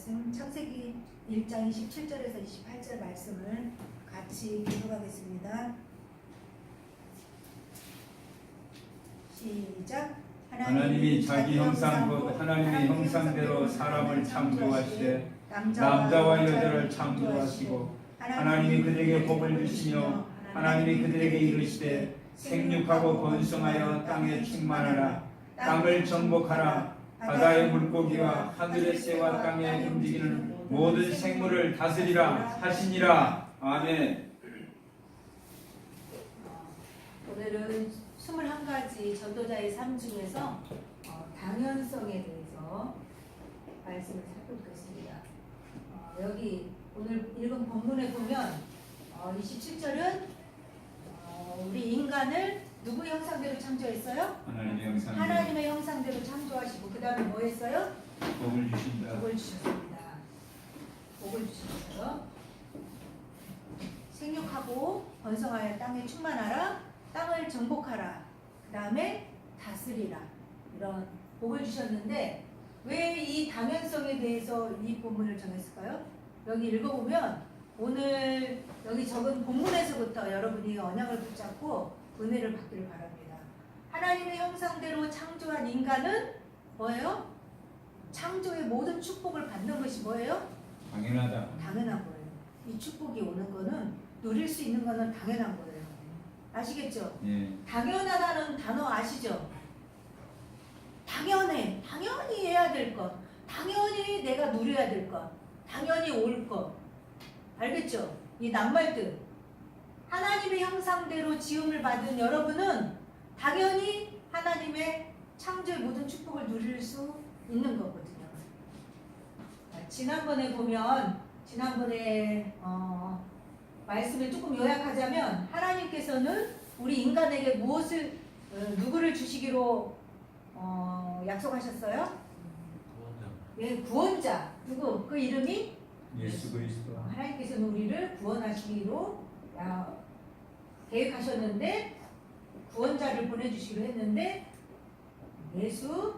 말씀 창세기 1장 27절에서 28절 말씀을 같이 교독하겠습니다. 시작. 하나님이 자기 형상 곧 하나님의 형상대로 사람을 창조하시되 남자와 여자를 창조하시고 하나님이 그들에게 복을 주시며 하나님이 그들에게 이르시되 생육하고 번성하여 땅에 충만하라. 땅을 정복하라. 바다의 물고기와 하늘의 새와 땅에 움직이는 모든 생물을 다스리라 하시니라. 아멘. 오늘은 21가지 전도자의 삶 중에서 당연성에 대해서 말씀을 살펴보겠습니다. 여기 오늘 읽은 본문에 보면 27절은 우리 인간을 누구 형상대로 창조했어요? 하나님의 형상대로 창조하시고 그 다음에 뭐 했어요? 복을 주신다. 복을 주셨습니다. 복을 주셨어요. 생육하고 번성하여 땅에 충만하라. 땅을 정복하라. 그 다음에 다스리라. 이런 복을 주셨는데 왜 이 당연성에 대해서 이 본문을 정했을까요? 여기 읽어보면 오늘 여기 적은 본문에서부터 여러분이 언약을 붙잡고 은혜를 받기를 바랍니다. 하나님의 형상대로 창조한 인간은 뭐예요? 창조의 모든 축복을 받는 것이 뭐예요? 당연하다. 당연한 거예요. 이 축복이 오는 거는 누릴 수 있는 거는 당연한 거예요. 아시겠죠? 예. 당연하다는 단어 아시죠? 당연해. 당연히 해야 될 것. 당연히 내가 누려야 될 것. 당연히 올 것. 알겠죠? 이 낱말들. 하나님의 형상대로 지음을 받은 여러분은 당연히 하나님의 창조의 모든 축복을 누릴 수 있는 거거든요. 지난번에 보면 말씀을 조금 요약하자면 하나님께서는 우리 인간에게 무엇을 누구를 주시기로 약속하셨어요? 예, 구원자. 누구? 그 이름이 예수 그리스도. 하나님께서는 우리를 구원하시기로 계획하셨는데 구원자를 보내주시기로 했는데 예수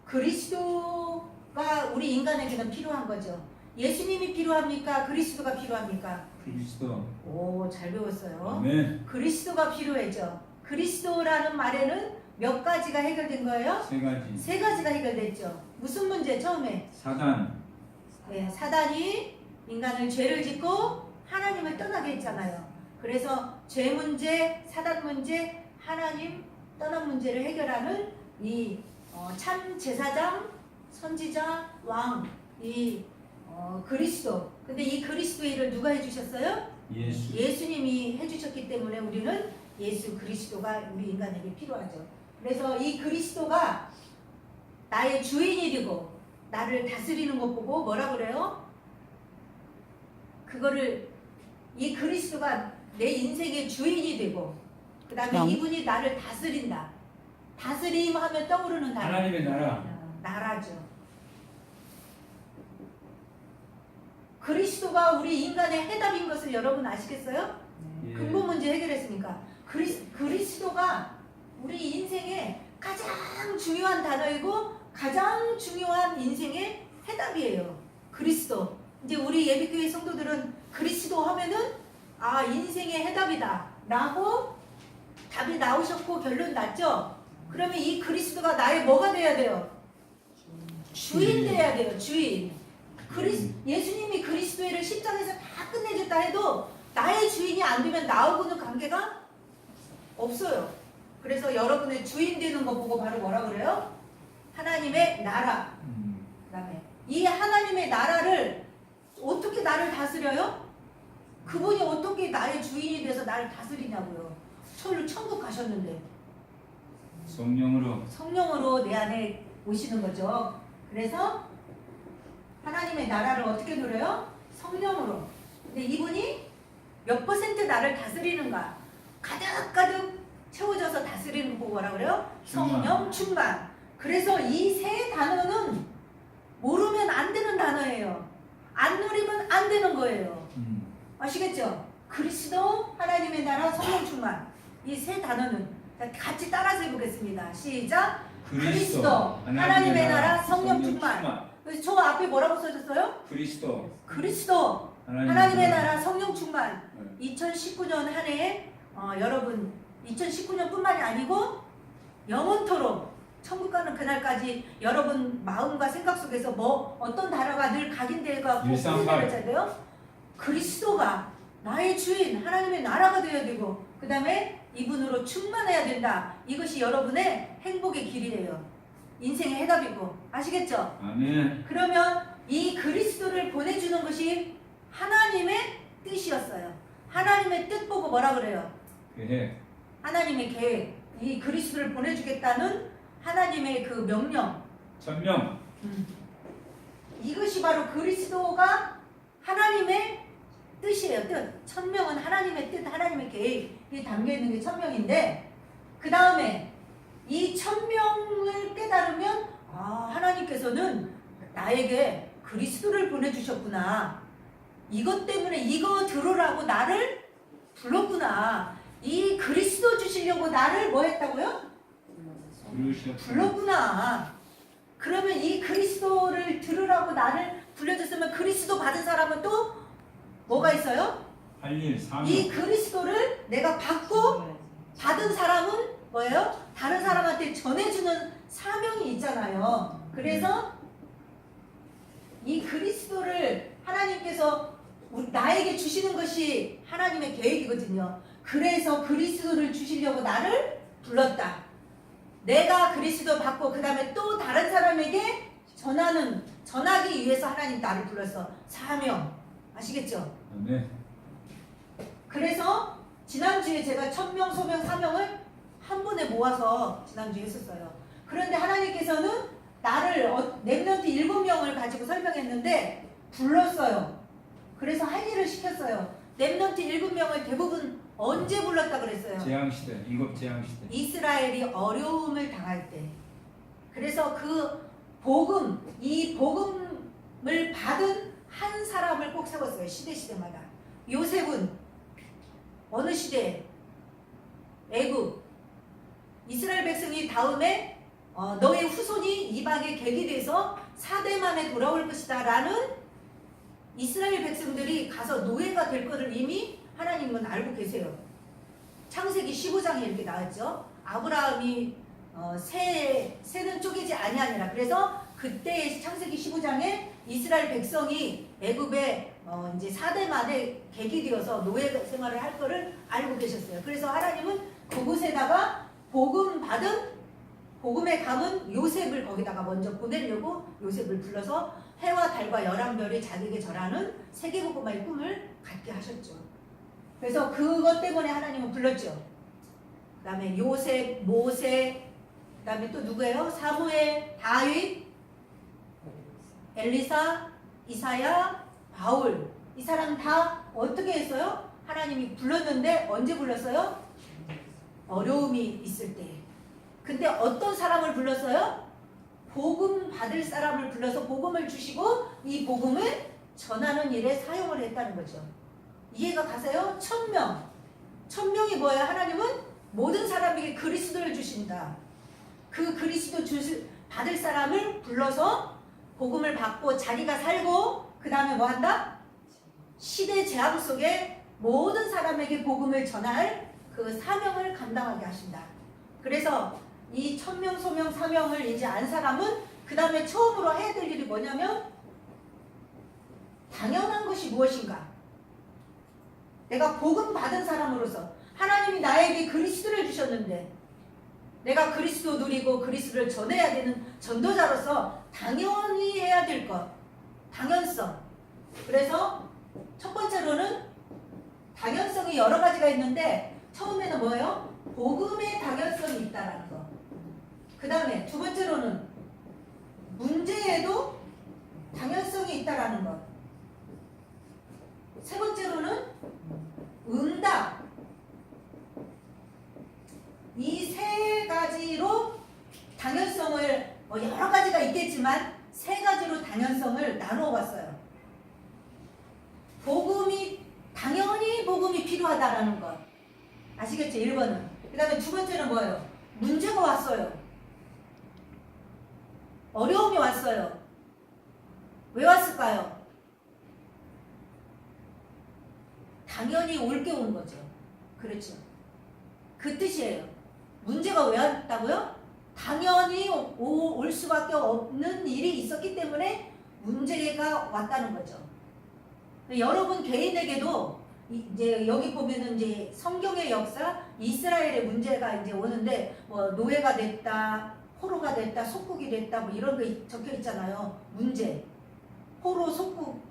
그리스도가 우리 인간에게는 필요한 거죠. 예수님이 필요합니까? 그리스도가 필요합니까? 그리스도. 오, 잘 배웠어요. 아멘. 그리스도가 필요해죠. 그리스도라는 말에는 몇 가지가 해결된 거예요? 세 가지. 세 가지가 해결됐죠. 무슨 문제 처음에? 사단. 네, 사단이 인간을 죄를 짓고 하나님을 떠나게 했잖아요. 그래서 죄 문제, 사단 문제, 하나님 떠난 문제를 해결하는 이 참 제사장, 선지자, 왕, 이 그리스도. 근데 이 그리스도의 일을 누가 해주셨어요? 예수. 예수님이 해주셨기 때문에 우리는 예수 그리스도가 우리 인간에게 필요하죠. 그래서 이 그리스도가 나의 주인이 되고 나를 다스리는 것 보고 뭐라 그래요? 그거를 이 그리스도가 내 인생의 주인이 되고 그 다음에 이분이 나를 다스린다. 다스림 하면 떠오르는 단어. 하나님의 나라. 나라죠. 그리스도가 우리 인간의 해답인 것을 여러분 아시겠어요? 예. 근본 문제 해결했으니까 그리스도가 우리 인생의 가장 중요한 단어이고 가장 중요한 인생의 해답이에요. 그리스도. 이제 우리 예비교회 성도들은 그리스도 하면은 인생의 해답이다 라고 답이 나오셨고 결론 났죠? 그러면 이 그리스도가 나의 뭐가 돼야 돼요? 주인 돼야 돼요. 주인. 예수님이 그리스도를 십자가에서 다 끝내줬다 해도 나의 주인이 안 되면 나하고는 관계가 없어요. 그래서 여러분의 주인 되는 거 보고 바로 뭐라 그래요? 하나님의 나라. 그다음에 이 하나님의 나라를 어떻게 나를 다스려요? 그분이 어떻게 나의 주인이 돼서 나를 다스리냐고요. 천국 가셨는데 성령으로 내 안에 오시는 거죠. 그래서 하나님의 나라를 어떻게 누려요? 성령으로. 근데 이분이 몇 % 나를 다스리는가? 가득가득 채워져서 다스리는 거 뭐라 그래요? 성령 충만. 그래서 이 세 단어는 모르면 안 되는 단어예요. 안 누리면 안 되는 거예요. 아시겠죠? 그리스도, 하나님의 나라, 성령 충만. 이 세 단어는 같이 따라서 해보겠습니다. 시작. 그리스도, 하나님의 나라, 성령 충만. 그래서 저 앞에 뭐라고 써졌어요? 그리스도, 그리스도, 하나님의 나라, 성령 충만. 2019년 한 해에 여러분 2019년뿐만이 아니고 영원토록 천국 가는 그날까지 여러분 마음과 생각 속에서 뭐 어떤 단어가 늘 각인되고 고민되잖아요. 그리스도가 나의 주인, 하나님의 나라가 되어야 되고 그 다음에 이분으로 충만해야 된다. 이것이 여러분의 행복의 길이에요. 인생의 해답이고 아시겠죠? 아멘. 그러면 이 그리스도를 보내주는 것이 하나님의 뜻이었어요. 하나님의 뜻 보고 뭐라 그래요? 계획. 하나님의 계획. 이 그리스도를 보내주겠다는 하나님의 그 명령. 천명. 이것이 바로 그리스도가 하나님의 뜻이에요. 뜻. 천명은 하나님의 뜻, 하나님의 계획이 담겨있는 게 천명인데 그 다음에 이 천명을 깨달으면 하나님께서는 나에게 그리스도를 보내주셨구나. 이것 때문에 이거 들으라고 나를 불렀구나. 이 그리스도 주시려고 나를 뭐 했다고요? 불렀구나. 그러면 이 그리스도를 들으라고 나를 불려줬으면 그리스도 받은 사람은 또 뭐가 있어요? 할 일, 사명. 이 그리스도를 내가 받고 받은 사람은 뭐예요? 다른 사람한테 전해주는 사명이 있잖아요. 그래서 이 그리스도를 하나님께서 나에게 주시는 것이 하나님의 계획이거든요. 그래서 그리스도를 주시려고 나를 불렀다. 내가 그리스도 받고 그 다음에 또 다른 사람에게 전하기 위해서 하나님 나를 불렀어. 사명. 아시겠죠? 네. 그래서 지난주에 제가 천명, 소명, 사명을 한 번에 모아서 지난주에 했었어요. 그런데 하나님께서는 나를 렘넌트 7명을 가지고 설명했는데 불렀어요. 그래서 할 일을 시켰어요. 렘넌트 7명을 대부분 언제 불렀다 그랬어요? 재앙시대, 이급 재앙시대. 이스라엘이 어려움을 당할 때. 그래서 그 복음, 이 복음을 받은 한 사람을 꼭 세웠어요. 시대마다. 요셉은 어느 시대? 애굽. 이스라엘 백성이 다음에 너의 후손이 이방의 객이 돼서 4대 만에 돌아올 것이다 라는 이스라엘 백성들이 가서 노예가 될 것을 이미 하나님은 알고 계세요. 창세기 15장에 이렇게 나왔죠. 아브라함이 새는 쪼개지 아니하니라. 그래서 그때 창세기 15장에 이스라엘 백성이 애굽에 이제 4대 만에 객이 되어서 노예 생활을 할 거를 알고 계셨어요. 그래서 하나님은 그곳에다가 복음의 감은 요셉을 거기다가 먼저 보내려고 요셉을 불러서 해와 달과 11별이 자기에게 절하는 세계복음화의 꿈을 갖게 하셨죠. 그래서 그것 때문에 하나님은 불렀죠. 그 다음에 요셉, 모세, 그 다음에 또 누구예요? 사무엘, 다윗, 엘리사, 이사야, 바울. 이 사람 다 어떻게 했어요? 하나님이 불렀는데 언제 불렀어요? 어려움이 있을 때. 근데 어떤 사람을 불렀어요? 복음 받을 사람을 불러서 복음을 주시고 이 복음을 전하는 일에 사용을 했다는 거죠. 이해가 가세요? 천명. 천명이 뭐예요? 하나님은 모든 사람에게 그리스도를 주신다. 그 그리스도 받을 사람을 불러서 복음을 받고 자기가 살고 그 다음에 뭐 한다? 시대 재앙 속에 모든 사람에게 복음을 전할 그 사명을 감당하게 하신다. 그래서 이 천명, 소명, 사명을 이제 안 사람은 그 다음에 처음으로 해야 될 일이 뭐냐면 당연한 것이 무엇인가? 내가 복음 받은 사람으로서 하나님이 나에게 그리스도를 주셨는데 내가 그리스도 누리고 그리스도를 전해야 되는 전도자로서 당연히 해야 될 것. 당연성. 그래서 첫 번째로는 당연성이 여러 가지가 있는데 처음에는 뭐예요? 복음의 당연성이 있다라는 거. 그 다음에 두 번째로는 문제에도 당연성이 있다라는 것. 세 번째로는 응답. 이 세 가지로 당연성을 여러 가지가 있겠지만 세 가지로 당연성을 나누어 봤어요. 당연히 복음이 필요하다라는 것. 아시겠죠? 1번은. 그 다음에 두 번째는 뭐예요? 문제가 왔어요. 어려움이 왔어요. 왜 왔을까요? 당연히 올 게 온 거죠. 그렇죠. 그 뜻이에요. 문제가 왜 왔다고요? 당연히 올 수밖에 없는 일이 있었기 때문에 문제가 왔다는 거죠. 여러분 개인에게도 이제 여기 보면은 이제 성경의 역사, 이스라엘의 문제가 이제 오는데 뭐 노예가 됐다, 포로가 됐다, 속국이 됐다 뭐 이런 거 적혀 있잖아요. 문제, 포로, 속국,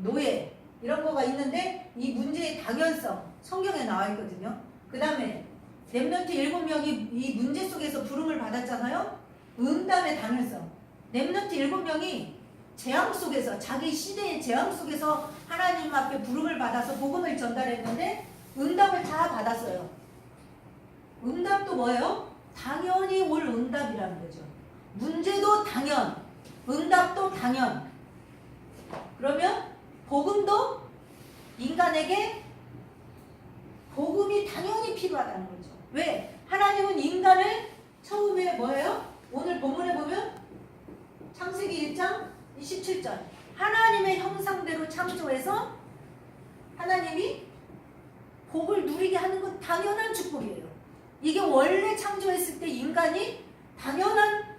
노예 이런 거가 있는데 이 문제의 당연성 성경에 나와 있거든요. 그 다음에 렘넌트 7명이 이 문제 속에서 부름을 받았잖아요. 응답의 당연성. 렘넌트 7명이 재앙 속에서 자기 시대의 재앙 속에서 하나님 앞에 부름을 받아서 복음을 전달했는데 응답을 다 받았어요. 응답도 뭐예요? 당연히 올 응답이라는 거죠. 문제도 당연, 응답도 당연. 그러면 복음도 인간에게 복음이 당연히 필요하다는 거죠. 왜? 하나님은 인간을 처음에 뭐예요? 오늘 본문에 보면 창세기 1장 27절 하나님의 형상대로 창조해서 하나님이 복을 누리게 하는 건 당연한 축복이에요. 이게 원래 창조했을 때 인간이 당연한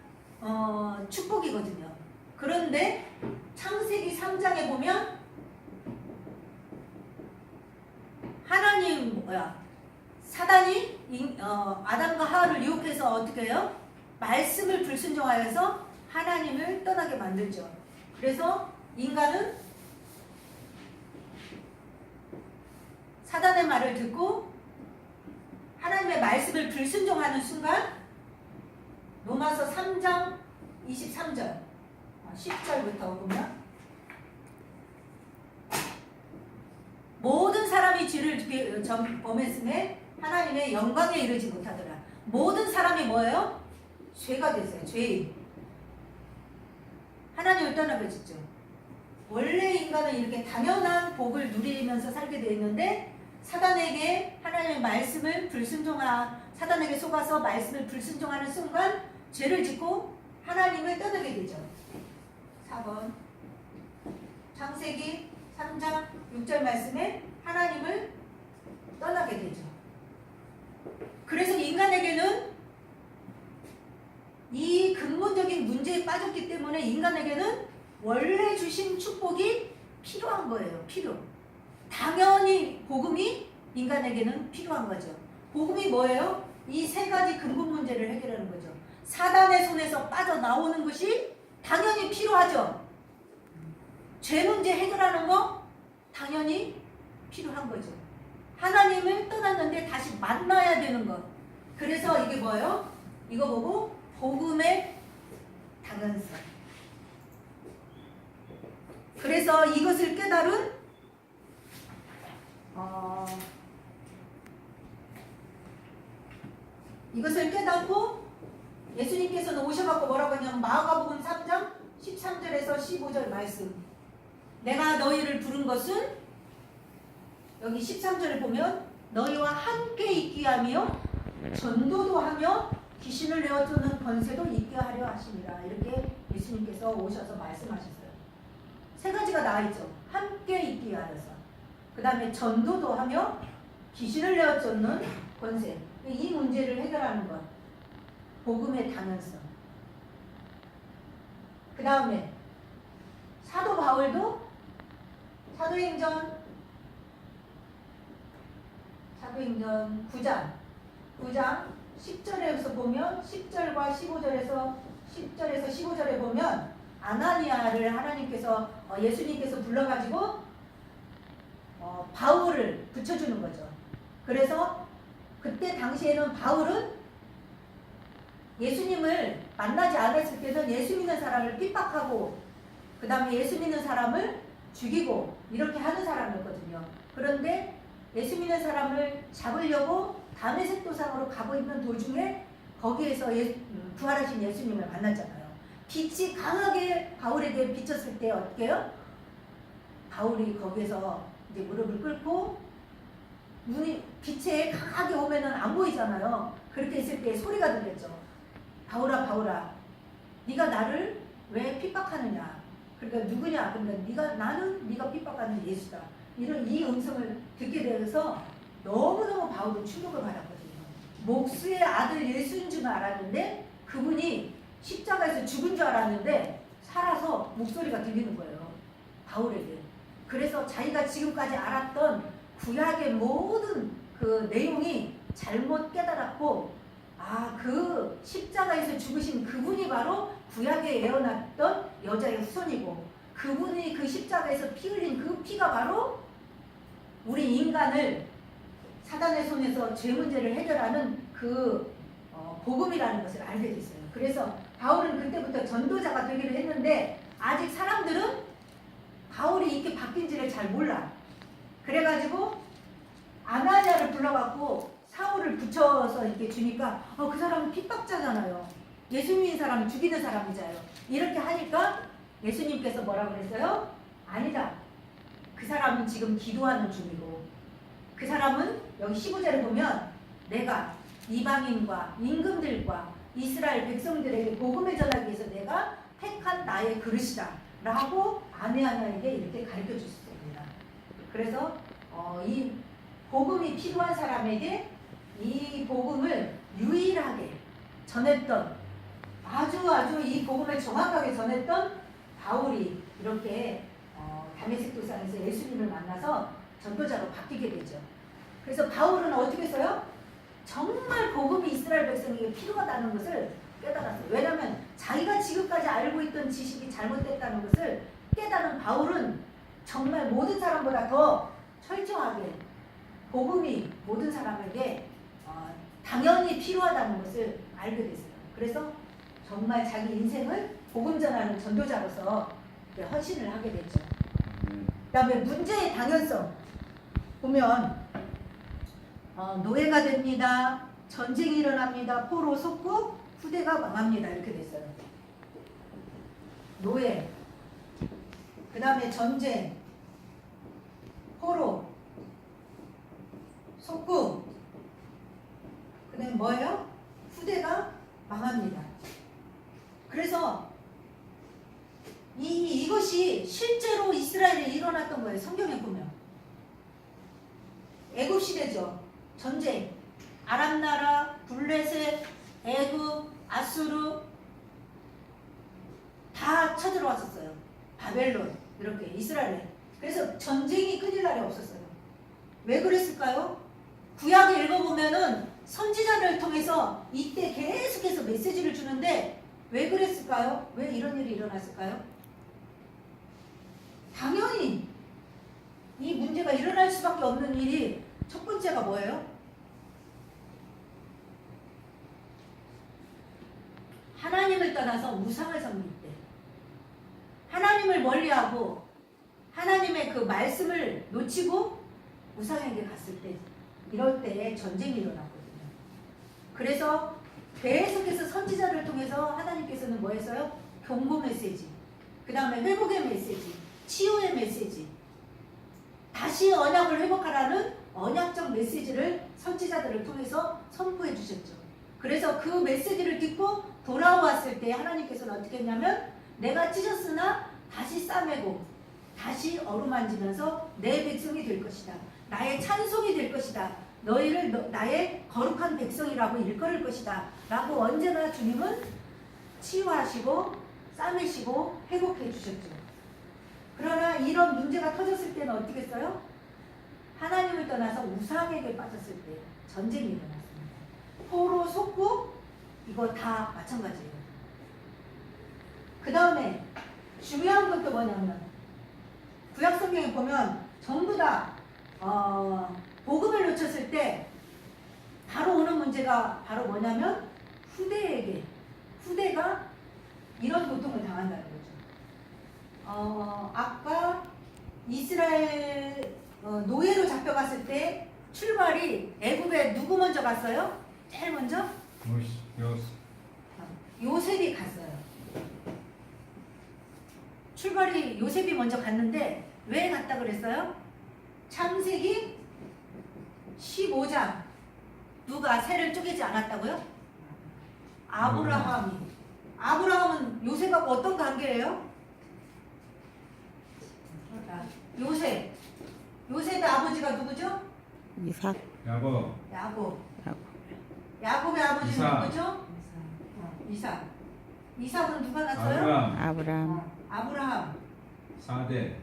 축복이거든요. 그런데 창세기 3장에 보면 사단이 아담과 하와를 유혹해서 어떻게 해요? 말씀을 불순종하여서 하나님을 떠나게 만들죠. 그래서 인간은 사단의 말을 듣고 하나님의 말씀을 불순종하는 순간 로마서 3장 23절 10절부터 보면 모든 사람이 죄를 범했음에 하나님의 영광에 이르지 못하더라. 모든 사람이 뭐예요? 죄가 됐어요. 죄인. 하나님을 떠나버렸죠. 원래 인간은 이렇게 당연한 복을 누리면서 살게 되어 있는데 사단에게 하나님의 말씀을 사단에게 속아서 말씀을 불순종하는 순간 죄를 짓고 하나님을 떠나게 되죠. 4번 창세기 3장 6절 말씀에 하나님을 떠나게 되죠. 그래서 인간에게는 이 근본적인 문제에 빠졌기 때문에 인간에게는 원래 주신 축복이 필요한 거예요. 당연히 복음이 인간에게는 필요한 거죠. 복음이 뭐예요? 이 세 가지 근본 문제를 해결하는 거죠. 사단의 손에서 빠져나오는 것이 당연히 필요하죠. 죄 문제 해결하는 거 당연히 필요한 거죠. 하나님을 떠났는데 다시 만나야 되는 것. 그래서 이게 뭐예요? 이거 보고 복음의 당연성. 그래서 이것을 깨달은 이것을 깨닫고 예수님께서는 오셔갖고 뭐라고 하냐면 마가복음 3장 13절에서 15절 말씀. 내가 너희를 부른 것은 여기 13절을 보면 너희와 함께 있게 하며 전도도 하며 귀신을 내어쫓는 권세도 있게 하려 하십니다. 이렇게 예수님께서 오셔서 말씀하셨어요. 세 가지가 나와있죠. 함께 있게 하여서 그 다음에 전도도 하며 귀신을 내어쫓는 권세. 이 문제를 해결하는 것. 복음의 당연성. 그 다음에 사도 바울도 사도행전 9장 10절에서 보면 10절과 10절에서 15절에 보면 아나니아를 하나님께서 예수님께서 불러가지고 바울을 붙여주는 거죠. 그래서 그때 당시에는 바울은 예수님을 만나지 않았을 때는 예수 믿는 사람을 핍박하고 그 다음에 예수 믿는 사람을 죽이고 이렇게 하는 사람이었거든요. 그런데 예수 믿는 사람을 잡으려고 다메섹 도상으로 가고 있는 도중에 거기에서 부활하신 예수님을 만났잖아요. 빛이 강하게 바울에게 비쳤을 때 어떻게 해요? 바울이 거기에서 이제 무릎을 꿇고 눈이 빛에 강하게 오면은 안 보이잖아요. 그렇게 있을 때 소리가 들렸죠. 바울아 바울아 네가 나를 왜 핍박하느냐. 그러니까 누구냐. 그러니까 나는 네가 핍박하는 예수다. 이런 이 음성을 듣게 되어서 너무너무 바울은 충격을 받았거든요. 목수의 아들 예수인 줄 알았는데 그분이 십자가에서 죽은 줄 알았는데 살아서 목소리가 들리는 거예요. 바울에게. 그래서 자기가 지금까지 알았던 구약의 모든 그 내용이 잘못 깨달았고 그 십자가에서 죽으신 그분이 바로 구약에 예언했던 여자의 후손이고 그분이 그 십자가에서 피 흘린 그 피가 바로 우리 인간을 사단의 손에서 죄 문제를 해결하는 그 복음이라는 것을 알게 됐어요. 그래서 바울은 그때부터 전도자가 되기로 했는데 아직 사람들은 바울이 이렇게 바뀐지를 잘 몰라. 그래가지고 아나니아를 불러갖고 사울을 붙여서 이렇게 주니까 그 사람은 핍박자잖아요. 예수 믿는 사람은 죽이는 사람이잖아요. 이렇게 하니까 예수님께서 뭐라 그랬어요? 아니다. 그 사람은 지금 기도하는 중이고 그 사람은 여기 15절에 보면 내가 이방인과 임금들과 이스라엘 백성들에게 복음을 전하기 위해서 내가 택한 나의 그릇이다 라고 아나니아에게 이렇게 가르쳐 주셨습니다. 그래서 이 복음이 필요한 사람에게 이 복음을 유일하게 전했던 아주 이 복음을 정확하게 전했던 바울이 이렇게 다메섹 도상에서 예수님을 만나서 전도자로 바뀌게 되죠. 그래서 바울은 어떻게 했어요? 정말 복음이 이스라엘 백성에게 필요하다는 것을 깨달았어요. 왜냐하면 자기가 지금까지 알고 있던 지식이 잘못됐다는 것을 깨달은 바울은 정말 모든 사람보다 더 철저하게 복음이 모든 사람에게 당연히 필요하다는 것을 알게 됐어요. 그래서 정말 자기 인생을 복음 전하는 전도자로서 헌신을 하게 됐죠. 그 다음에 문제의 당연성 보면 노예가 됩니다. 전쟁이 일어납니다. 포로 속고 후대가 망합니다. 이렇게 됐어요. 노예, 그 다음에 전쟁, 포로, 속고, 그 다음에 뭐예요? 후대가 망합니다. 그래서 이것이 실제로 이스라엘에 일어났던 거예요. 성경에 보면. 애굽 시대죠. 전쟁. 아람 나라, 블레셋, 애굽, 아수르 다 쳐들어왔었어요. 바벨론 이렇게 이스라엘에. 그래서 전쟁이 끊일 날이 없었어요. 왜 그랬을까요? 구약을 읽어보면은 선지자를 통해서 이때 계속해서 메시지를 주는데 왜 그랬을까요? 왜 이런 일이 일어났을까요? 당연히 이 문제가 일어날 수밖에 없는 일이 첫 번째가 뭐예요? 하나님을 떠나서 우상을 섬길 때, 하나님을 멀리하고 하나님의 그 말씀을 놓치고 우상에게 갔을 때, 이럴 때 전쟁이 일어났거든요. 그래서 계속해서 선지자를 통해서 하나님께서는 뭐 했어요? 경고 메시지, 그 다음에 회복의 메시지, 치유의 메시지, 다시 언약을 회복하라는 언약적 메시지를 선지자들을 통해서 선포해 주셨죠. 그래서 그 메시지를 듣고 돌아왔을 때 하나님께서는 어떻게 했냐면 내가 찢었으나 다시 싸매고 다시 어루만지면서 내 백성이 될 것이다. 나의 찬송이 될 것이다. 너희를 나의 거룩한 백성이라고 일컬을 것이다. 라고 언제나 주님은 치유하시고 싸매시고 회복해 주셨죠. 그러나 이런 문제가 터졌을 때는 어떻게 했어요? 하나님을 떠나서 우상에게 빠졌을 때 전쟁이 일어났습니다. 포로 속고 이거 다 마찬가지예요. 그 다음에 중요한 것도 뭐냐면 구약 성경에 보면 전부 다 복음을 놓쳤을 때 바로 오는 문제가 바로 뭐냐면 후대가 이런 고통을 당한다는 거죠. 아까 이스라엘 노예로 잡혀갔을 때 출발이 애굽에 누구 먼저 갔어요? 제일 먼저? 요셉이 갔어요. 출발이 요셉이 먼저 갔는데 왜 갔다 그랬어요? 창세기 15장 누가 새를 쪼개지 않았다고요? 아브라함이 아브라함은 요셉하고 어떤 관계예요? 요셉의 아버지가 누구죠? 이삭. 야곱. 야곱. 야곱. 야곱의 아버지는 이삭. 누구죠? 이삭. 이삭은 누가 낳았어요? 아브람. 아브람. 아브라함. 4대.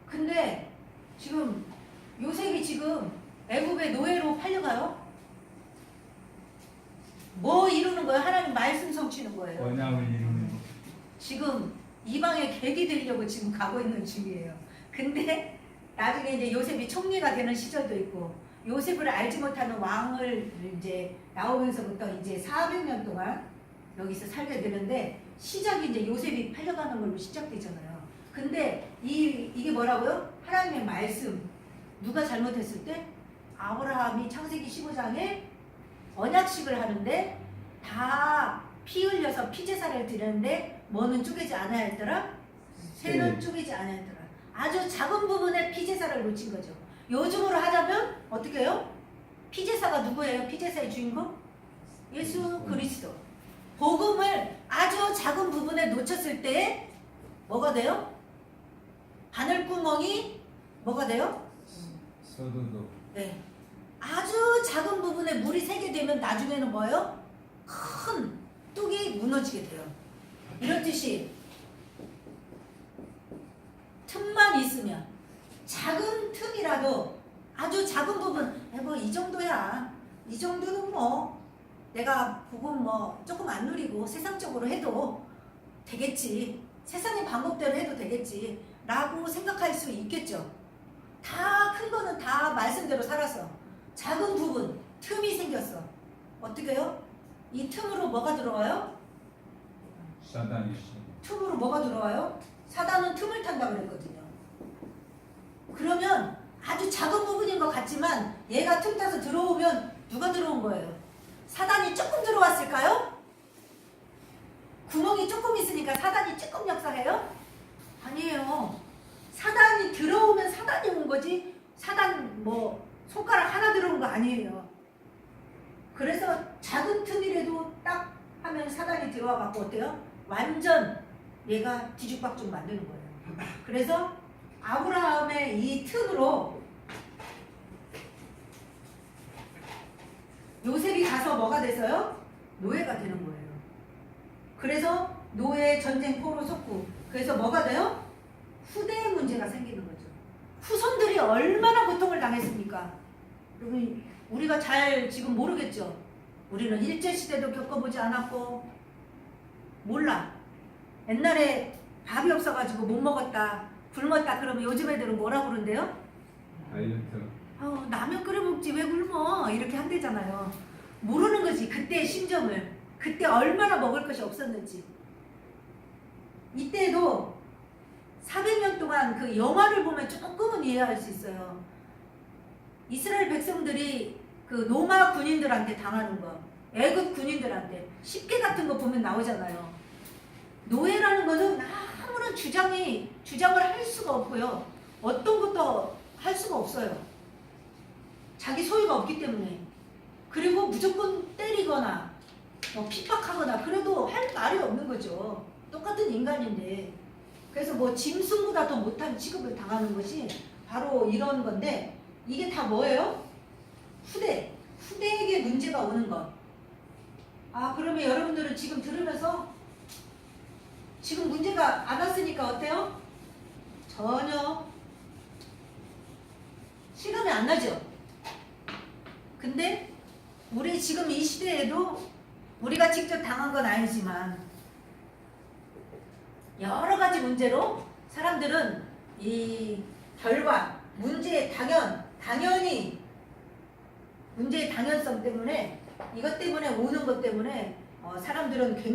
근데 지금 요셉이 지금 애굽의 노예로 팔려가요? 뭐 이루는 거예요? 하나님 말씀 성취는 거예요. 언약을 이루는 거. 지금 이방에 객이 되려고 지금 가고 있는 중이에요. 근데 나중에 이제 요셉이 총리가 되는 시절도 있고 요셉을 알지 못하는 왕을 이제 나오면서부터 이제 400년 동안 여기서 살게 되는데 시작이 이제 요셉이 팔려가는 걸로 시작되잖아요. 근데 이게 뭐라고요? 하나님의 말씀. 누가 잘못했을 때 아브라함이 창세기 15장에 언약식을 하는데 다 피 흘려서 피제사를 드렸는데 뭐는 쪼개지 않아야 했더라? 새는 쪼개지 않아야 했더라. 아주 작은 부분에 피제사를 놓친 거죠. 요즘으로 하자면 어떻게 해요? 피제사가 누구예요? 피제사의 주인공? 예수 그리스도. 복음을 아주 작은 부분에 놓쳤을 때 뭐가 돼요? 바늘구멍이 뭐가 돼요? 서도도. 네. 아주 작은 부분에 물이 새게 되면 나중에는 뭐예요? 큰 뚝이 무너지게 돼요. 이렇듯이 틈만 있으면 작은 틈이라도 아주 작은 부분 뭐 이 정도야. 이 정도는 뭐 내가 복음 뭐 조금 안 누리고 세상적으로 해도 되겠지. 세상의 방법대로 해도 되겠지. 라고 생각할 수 있겠죠. 다 큰 거는 다 말씀대로 살아서 작은 부분 틈이 생겼어. 어떻게 해요? 이 틈으로 뭐가 들어와요? 사단이 있어. 틈으로 뭐가 들어와요? 사단은 틈을 탄다 그랬거든요. 그러면 아주 작은 부분인 것 같지만 얘가 틈 타서 들어오면 누가 들어온 거예요? 사단이 조금 들어왔을까요? 구멍이 조금 있으니까 사단이 조금 역사해요? 아니에요. 사단이 들어오면 사단이 온 거지 사단 뭐 손가락 하나 들어온 거 아니에요. 그래서 작은 틈이라도 딱 하면 사단이 들어와 갖고 어때요? 완전 얘가 뒤죽박죽 만드는 거예요. 그래서 아브라함의 이 틈으로 요셉이 가서 뭐가 됐어요? 노예가 되는 거예요. 그래서 노예 전쟁 포로 속고 그래서 뭐가 돼요? 후대의 문제가 생기는 거죠. 후손들이 얼마나 고통을 당했습니까? 여러분 우리가 잘 지금 모르겠죠. 우리는 일제시대도 겪어보지 않았고 몰라. 옛날에 밥이 없어가지고 못 먹었다 굶었다 그러면 요즘 애들은 뭐라 그런대요? 다이어트. 라면 끓여 먹지 왜 굶어 이렇게 한대잖아요. 모르는 거지 그때의 심정을. 그때 얼마나 먹을 것이 없었는지. 이때도 400년 동안 그 영화를 보면 조금은 이해할 수 있어요. 이스라엘 백성들이 그 로마 군인들한테 당하는 거, 애굽 군인들한테 십계 같은 거 보면 나오잖아요. 노예라는 것은 아무런 주장을 할 수가 없고요. 어떤 것도 할 수가 없어요. 자기 소유가 없기 때문에. 그리고 무조건 때리거나 뭐 핍박하거나 그래도 할 말이 없는 거죠. 똑같은 인간인데. 그래서 뭐 짐승보다 더 못한 취급을 당하는 것이 바로 이런 건데 이게 다 뭐예요? 후대에게 문제가 오는 것. 그러면 여러분들은 지금 들으면서 지금 문제가 안 왔으니까 어때요? 전혀 실감이 안 나죠? 근데 우리 지금 이 시대에도 우리가 직접 당한 건 아니지만 여러 가지 문제로 사람들은 이 결과, 문제의 당연히 문제의 당연성 때문에 이것 때문에 오는 것 때문에 사람들은 굉장히